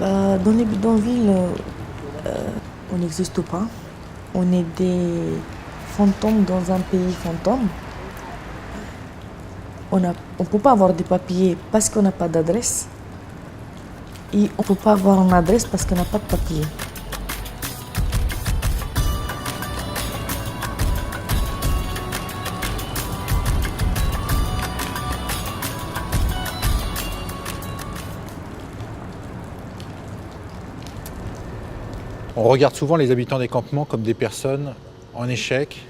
Dans les bidonvilles, on n'existe pas. On est des fantômes dans un pays fantôme. On ne peut pas avoir des papiers parce qu'on n'a pas d'adresse. Et on ne peut pas avoir une adresse parce qu'on n'a pas de papier. On regarde souvent les habitants des campements comme des personnes en échec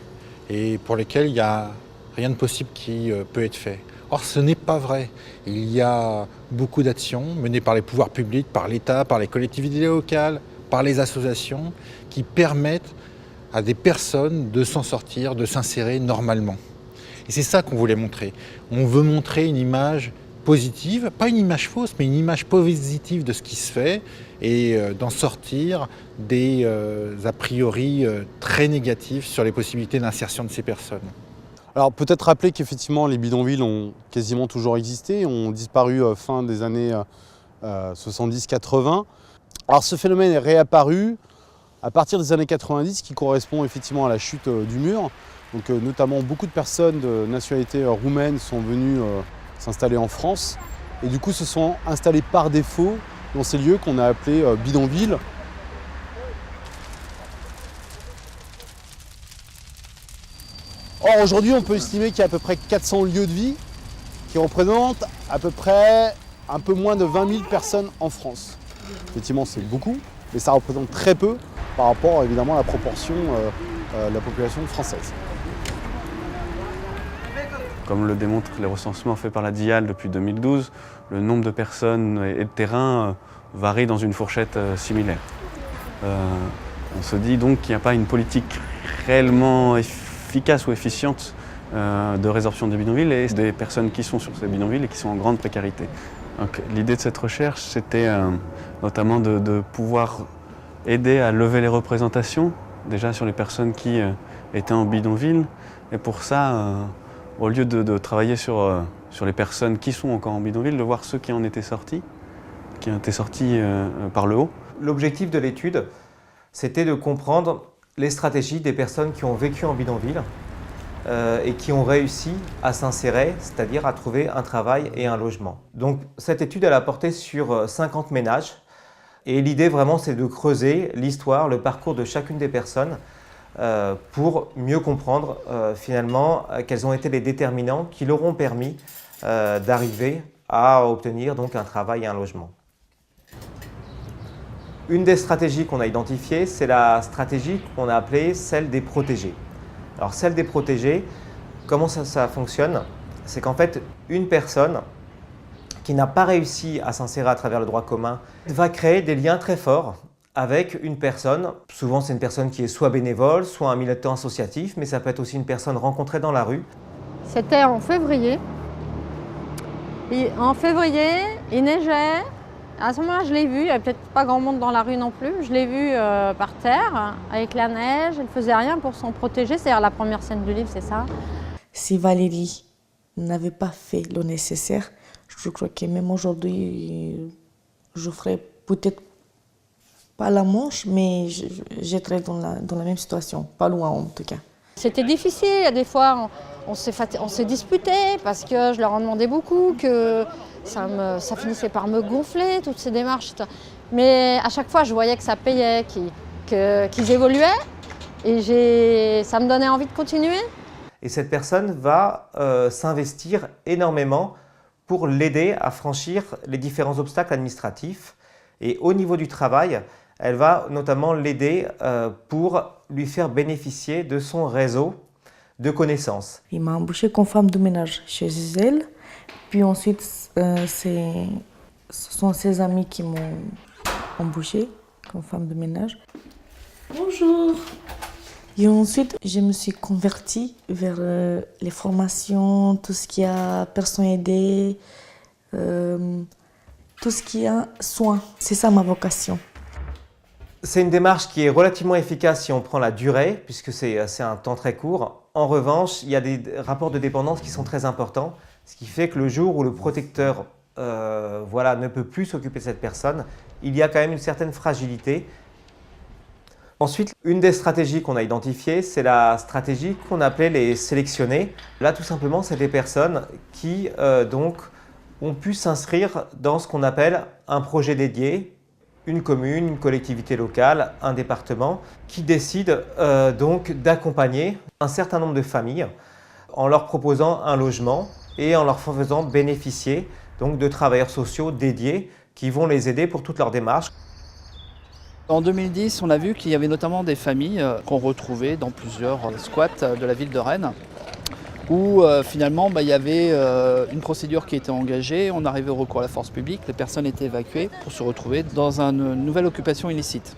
et pour lesquelles il n'y a rien de possible qui peut être fait. Or, ce n'est pas vrai. Il y a beaucoup d'actions menées par les pouvoirs publics, par l'État, par les collectivités locales, par les associations, qui permettent à des personnes de s'en sortir, de s'insérer normalement. Et c'est ça qu'on voulait montrer. On veut montrer une image positive, pas une image fausse, mais une image positive de ce qui se fait et d'en sortir des a priori très négatifs sur les possibilités d'insertion de ces personnes. Alors peut-être rappeler qu'effectivement les bidonvilles ont quasiment toujours existé, ont disparu fin des années 70-80. Alors ce phénomène est réapparu à partir des années 90 qui correspond effectivement à la chute du mur. Donc notamment beaucoup de personnes de nationalité roumaine sont venues s'installer en France et du coup se sont installées par défaut dans ces lieux qu'on a appelés bidonvilles. Or aujourd'hui on peut estimer qu'il y a à peu près 400 lieux de vie qui représentent à peu près un peu moins de 20 000 personnes en France. Effectivement c'est beaucoup, mais ça représente très peu par rapport évidemment à la proportion de la population française. Comme le démontrent les recensements faits par la DIAL depuis 2012, le nombre de personnes et de terrains varie dans une fourchette similaire. On se dit donc qu'il n'y a pas une politique réellement efficace ou efficiente de résorption des bidonvilles et des personnes qui sont sur ces bidonvilles et qui sont en grande précarité. L'idée de cette recherche, c'était notamment de pouvoir aider à lever les représentations, déjà sur les personnes qui étaient en bidonville. Et pour ça, au lieu de travailler sur les personnes qui sont encore en bidonville, de voir ceux qui en étaient sortis, par le haut. L'objectif de l'étude, c'était de comprendre les stratégies des personnes qui ont vécu en bidonville et qui ont réussi à s'insérer, c'est-à-dire à trouver un travail et un logement. Donc cette étude, elle a porté sur 50 ménages et l'idée vraiment, c'est de creuser l'histoire, le parcours de chacune des personnes pour mieux comprendre finalement quels ont été les déterminants qui leur ont permis d'arriver à obtenir donc un travail et un logement. Une des stratégies qu'on a identifiées, c'est la stratégie qu'on a appelée celle des protégés. Alors celle des protégés, comment ça fonctionne? C'est qu'en fait, une personne qui n'a pas réussi à s'insérer à travers le droit commun va créer des liens très forts avec une personne. Souvent, c'est une personne qui est soit bénévole, soit un militant associatif, mais ça peut être aussi une personne rencontrée dans la rue. C'était en février. Et en février, il neigeait. À ce moment-là, je l'ai vu. Il n'y avait peut-être pas grand monde dans la rue non plus. Je l'ai vu par terre, avec la neige. Elle ne faisait rien pour s'en protéger. C'est-à-dire la première scène du livre, c'est ça. Si Valérie n'avait pas fait le nécessaire, je crois que même aujourd'hui, je ferais peut-être pas la Manche, mais j'étais dans la même situation, pas loin en tout cas. C'était difficile, des fois on s'est disputé parce que je leur en demandais beaucoup, que ça finissait par me gonfler, toutes ces démarches. Mais à chaque fois je voyais que ça payait, qu'ils évoluaient et ça me donnait envie de continuer. Et cette personne va s'investir énormément pour l'aider à franchir les différents obstacles administratifs. Et au niveau du travail, elle va notamment l'aider pour lui faire bénéficier de son réseau de connaissances. Il m'a embauchée comme femme de ménage chez elle. Puis ensuite, ce sont ses amis qui m'ont embauchée comme femme de ménage. Bonjour. Et ensuite, je me suis convertie vers les formations, tout ce qui a personne aidée, tout ce qui a soin. C'est ça ma vocation. C'est une démarche qui est relativement efficace si on prend la durée, puisque c'est un temps très court. En revanche, il y a des rapports de dépendance qui sont très importants, ce qui fait que le jour où le protecteur ne peut plus s'occuper de cette personne, il y a quand même une certaine fragilité. Ensuite, une des stratégies qu'on a identifiées, c'est la stratégie qu'on appelait les sélectionnés. Là, tout simplement, c'est des personnes qui donc ont pu s'inscrire dans ce qu'on appelle un projet dédié, une commune, une collectivité locale, un département, qui décide donc d'accompagner un certain nombre de familles en leur proposant un logement et en leur faisant bénéficier donc de travailleurs sociaux dédiés qui vont les aider pour toute leur démarche. En 2010, on a vu qu'il y avait notamment des familles qu'on retrouvait dans plusieurs squats de la ville de Rennes, où finalement il y avait une procédure qui était engagée, on arrivait au recours à la force publique, les personnes étaient évacuées pour se retrouver dans une nouvelle occupation illicite.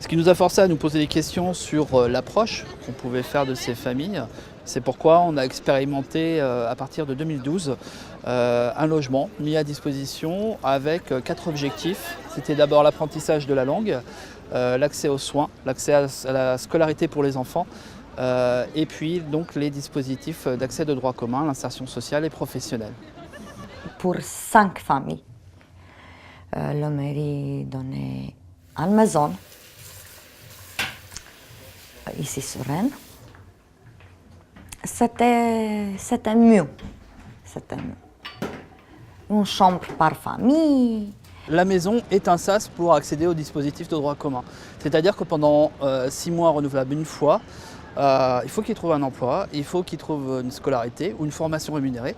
Ce qui nous a forcé à nous poser des questions sur l'approche qu'on pouvait faire de ces familles. C'est pourquoi on a expérimenté à partir de 2012 un logement mis à disposition avec 4 objectifs. C'était d'abord l'apprentissage de la langue, l'accès aux soins, l'accès à la scolarité pour les enfants, et puis donc les dispositifs d'accès de droit commun, l'insertion sociale et professionnelle. Pour 5 familles, la mairie donnait une maison ici sur Rennes. C'était mieux. Une chambre par famille. La maison est un sas pour accéder au dispositif de droit commun. C'est-à-dire que pendant 6 mois renouvelables une fois, il faut qu'ils trouvent un emploi, il faut qu'ils trouvent une scolarité ou une formation rémunérée.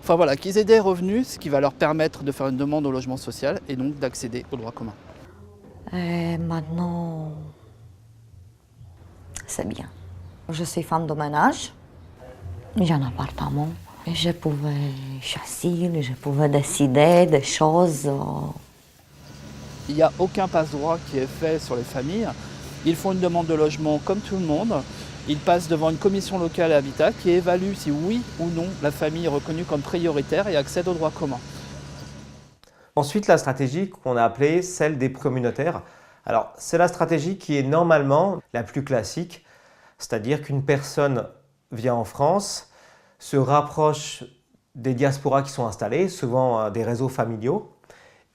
Enfin voilà, qu'ils aient des revenus, ce qui va leur permettre de faire une demande au logement social et donc d'accéder au droit commun. Et maintenant, c'est bien. Je suis femme de ménage, j'ai un appartement. Et je pouvais choisir, je pouvais décider des choses. Il n'y a aucun passe-droit qui est fait sur les familles. Ils font une demande de logement comme tout le monde. Ils passent devant une commission locale à Habitat qui évalue si oui ou non la famille est reconnue comme prioritaire et accède au droit commun. Ensuite, la stratégie qu'on a appelée celle des communautaires. Alors, c'est la stratégie qui est normalement la plus classique, c'est-à-dire qu'une personne vient en France, se rapproche des diasporas qui sont installées, souvent des réseaux familiaux,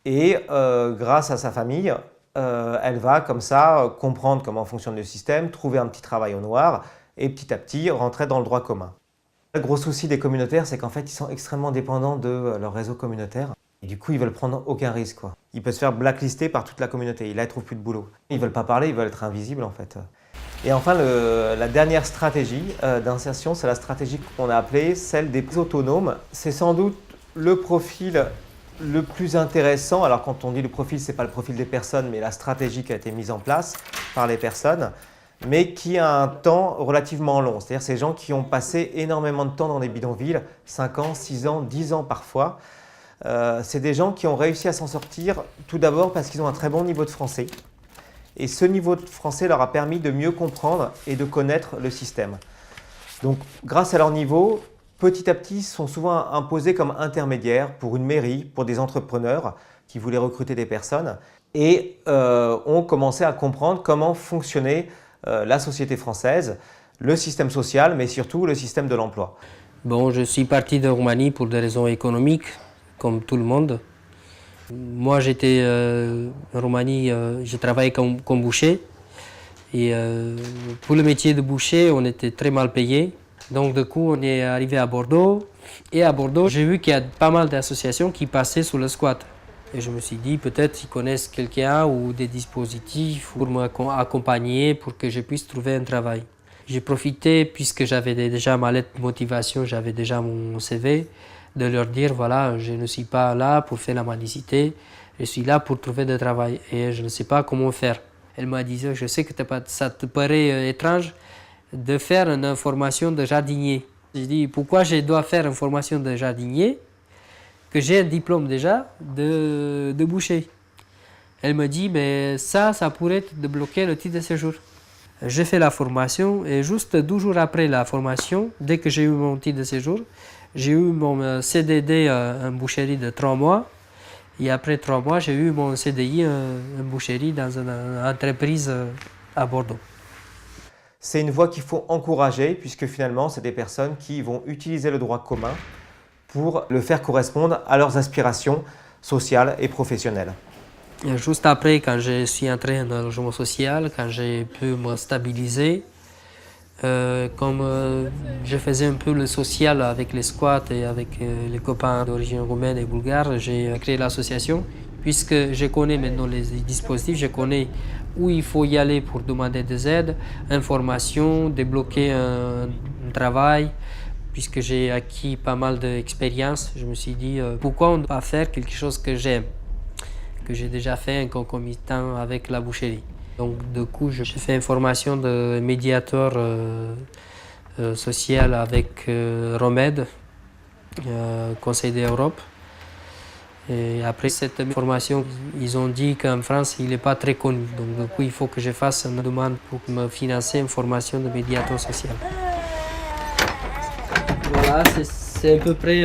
et grâce à sa famille, elle va comme ça comprendre comment fonctionne le système, trouver un petit travail au noir et petit à petit rentrer dans le droit commun. Le gros souci des communautaires, c'est qu'en fait, ils sont extrêmement dépendants de leur réseau communautaire. Et du coup, ils veulent prendre aucun risque, quoi. Ils peuvent se faire blacklister par toute la communauté. Là, ils ne trouvent plus de boulot. Ils ne veulent pas parler, ils veulent être invisibles, en fait. Et enfin, la dernière stratégie d'insertion, c'est la stratégie qu'on a appelée celle des autonomes. C'est sans doute le profil le plus intéressant. Alors, quand on dit le profil, ce n'est pas le profil des personnes, mais la stratégie qui a été mise en place par les personnes, mais qui a un temps relativement long. C'est-à-dire ces gens qui ont passé énormément de temps dans des bidonvilles, 5 ans, 6 ans, 10 ans parfois. C'est des gens qui ont réussi à s'en sortir, tout d'abord parce qu'ils ont un très bon niveau de français. Et ce niveau de français leur a permis de mieux comprendre et de connaître le système. Donc, grâce à leur niveau, petit à petit, ils sont souvent imposés comme intermédiaires pour une mairie, pour des entrepreneurs qui voulaient recruter des personnes et ont commencé à comprendre comment fonctionnait la société française, le système social, mais surtout le système de l'emploi. Bon, je suis parti de Roumanie pour des raisons économiques, comme tout le monde. Moi, j'étais en Roumanie, je travaillais comme boucher. Et pour le métier de boucher, on était très mal payé. Donc, du coup, on est arrivé à Bordeaux. Et à Bordeaux, j'ai vu qu'il y a pas mal d'associations qui passaient sur le squat. Et je me suis dit, peut-être ils connaissent quelqu'un ou des dispositifs pour m'accompagner pour que je puisse trouver un travail. J'ai profité, puisque j'avais déjà ma lettre de motivation, j'avais déjà mon CV, de leur dire, voilà, je ne suis pas là pour faire la mendicité, je suis là pour trouver du travail et je ne sais pas comment faire. Elle m'a dit, je sais que ça te paraît étrange de faire une formation de jardinier. J'ai dit, pourquoi je dois faire une formation de jardinier que j'ai un diplôme déjà de boucher? Elle me dit, mais ça pourrait te débloquer le titre de séjour. J'ai fait la formation et juste 12 jours après la formation, dès que j'ai eu mon titre de séjour, j'ai eu mon CDD en boucherie de 3 mois. Et après 3 mois, j'ai eu mon CDI en boucherie dans une entreprise à Bordeaux. C'est une voie qu'il faut encourager puisque finalement, c'est des personnes qui vont utiliser le droit commun pour le faire correspondre à leurs aspirations sociales et professionnelles. Et juste après, quand je suis entré dans le logement social, quand j'ai pu me stabiliser, comme je faisais un peu le social avec les squats et avec les copains d'origine roumaine et bulgare, j'ai créé l'association. Puisque je connais maintenant les dispositifs, je connais où il faut y aller pour demander des aides, informations, débloquer un travail. Puisque j'ai acquis pas mal d'expérience, je me suis dit pourquoi on ne peut pas faire quelque chose que j'aime, que j'ai déjà fait en concomitant avec la boucherie. Donc du coup, j'ai fait une formation de médiateur social avec Romed, Conseil d'Europe. Et après cette formation, ils ont dit qu'en France, il n'est pas très connu. Donc du coup, il faut que je fasse une demande pour me financer une formation de médiateur social. Voilà, c'est à peu près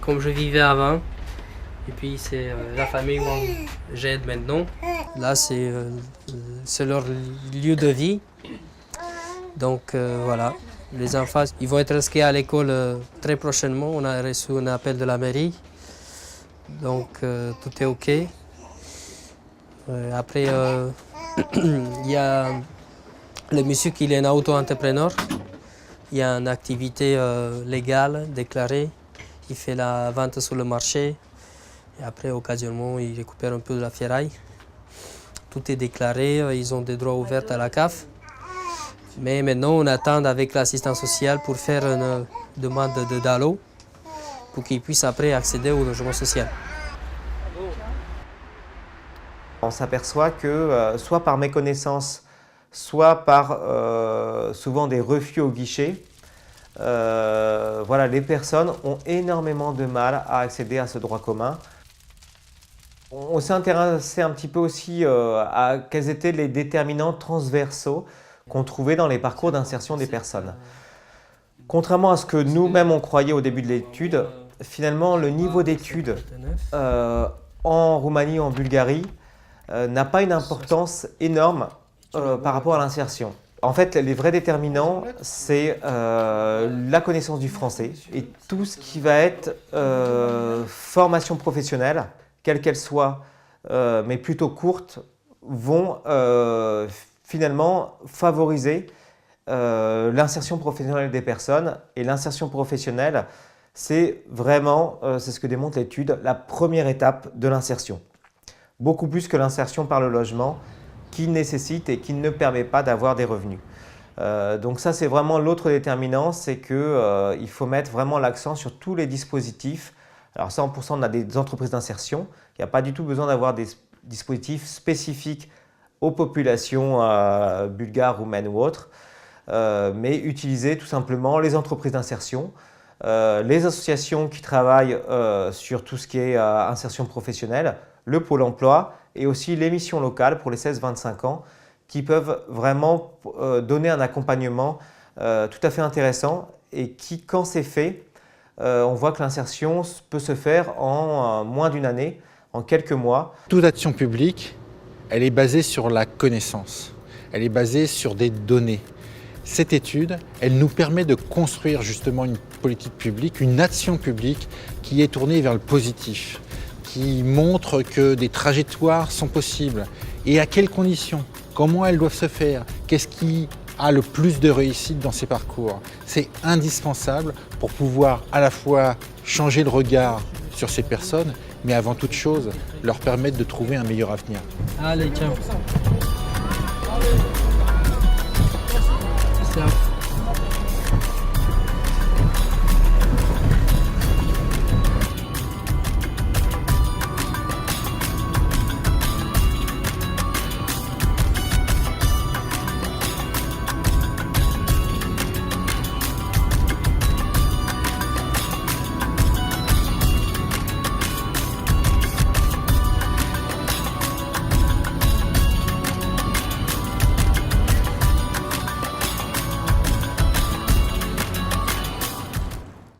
comme je vivais avant. Et puis c'est la famille où j'aide maintenant. Là, c'est leur lieu de vie. Donc voilà, les enfants, ils vont être inscrits à l'école très prochainement. On a reçu un appel de la mairie. Donc tout est OK. Après, il y a le monsieur qui est un auto-entrepreneur. Il y a une activité légale, déclarée. Il fait la vente sur le marché. Et après, occasionnellement, il récupère un peu de la ferraille. Tout est déclaré. Ils ont des droits ouverts à la CAF. Mais maintenant, on attend avec l'assistance sociale pour faire une demande de DALO pour qu'ils puissent après accéder au logement social. On s'aperçoit que soit par méconnaissance, soit par souvent des refus au guichet, voilà, les personnes ont énormément de mal à accéder à ce droit commun. On s'est intéressé un petit peu aussi à quels étaient les déterminants transversaux qu'on trouvait dans les parcours d'insertion des personnes. Contrairement à ce que nous-mêmes on croyait au début de l'étude, finalement le niveau d'études en Roumanie ou en Bulgarie n'a pas une importance énorme par rapport à l'insertion. En fait, les vrais déterminants, c'est la connaissance du français et tout ce qui va être formation professionnelle, quelle qu'elle soit, mais plutôt courte, vont finalement favoriser l'insertion professionnelle des personnes. Et l'insertion professionnelle, c'est vraiment, c'est ce que démontre l'étude, la première étape de l'insertion. Beaucoup plus que l'insertion par le logement qui nécessite et qui ne permet pas d'avoir des revenus. Donc ça, c'est vraiment l'autre déterminant, c'est qu'il faut mettre vraiment l'accent sur tous les dispositifs. Alors 100%, on a des entreprises d'insertion. Il n'y a pas du tout besoin d'avoir des dispositifs spécifiques aux populations bulgares, roumaines ou autres, mais utiliser tout simplement les entreprises d'insertion, les associations qui travaillent sur tout ce qui est insertion professionnelle, le pôle emploi et aussi les missions locales pour les 16-25 ans qui peuvent vraiment donner un accompagnement tout à fait intéressant et qui, quand c'est fait, on voit que l'insertion peut se faire en moins d'une année, en quelques mois. Toute action publique, elle est basée sur la connaissance, elle est basée sur des données. Cette étude, elle nous permet de construire justement une politique publique, une action publique qui est tournée vers le positif, qui montre que des trajectoires sont possibles et à quelles conditions, comment elles doivent se faire, qu'est-ce qui a le plus de réussite dans ces parcours. C'est indispensable pour pouvoir à la fois changer le regard sur ces personnes, mais avant toute chose, leur permettre de trouver un meilleur avenir. Allez, ciao.